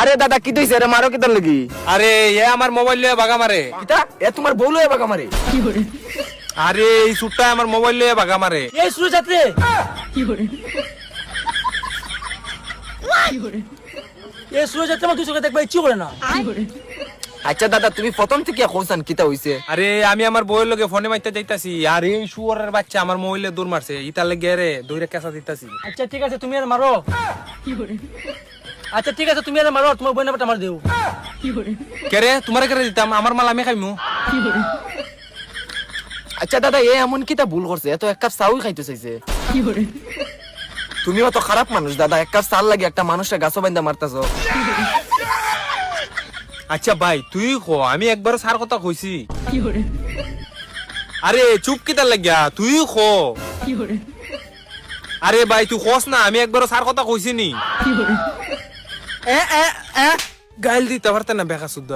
আরে দাদা কি তুই রে মারো কিতার লাগি? আরে এ আমার মোবাইল লয়ে বাগা মারে। কিতা এ তোমার বউ লয়ে বাগা মারে? আরে এই সুটটা আমার মোবাইল লয়ে বাগা মারে। এই সুরে যাত্রে এই সুরে যাত্রে আমার দুই চোখে দেখবে ইচ্ছে করে না। আচ্ছা দাদা তুমি প্রথম থেকে কইছান কিতা হইছে? আরে আমি আমার বউয়ের লগে ফোনে মাইতে যাইতাছি আর এই শুয়ারের বাচ্চা আমার মোবাইলে দৌড় মারছে, ইতার লাগে রে দৌড়ে কেঁচা দিতাছি। আচ্ছা ঠিক আছে তুমি আর মারো। আচ্ছা ঠিক আছে তুমি আর মারো, তোমার বই নাম্বারটা আমার দেও। কে রে তোমার কে দিতাম, আমার মাল আমি খাইমু। আচ্ছা দাদা এ এমন কিতা ভুল করছে? এত এক কাপ চাউই খাইতে চাইছে। তুমিও তো খারাপ মানুষ দাদা, এক কাপ চাল লাগে একটা মানুষের গাছও বাইন্দা মারতাছো। আচ্ছা ভাই তুই খো, আমি একবার সার কথা কইছি। আরে চুপ কিতার লাগিয়া তুই খো। আরে ভাই তুই খোস না, আমি একবার সার কথা কইছি নি। গাইল দিতে পারতে না বেকা শুদ্ধ।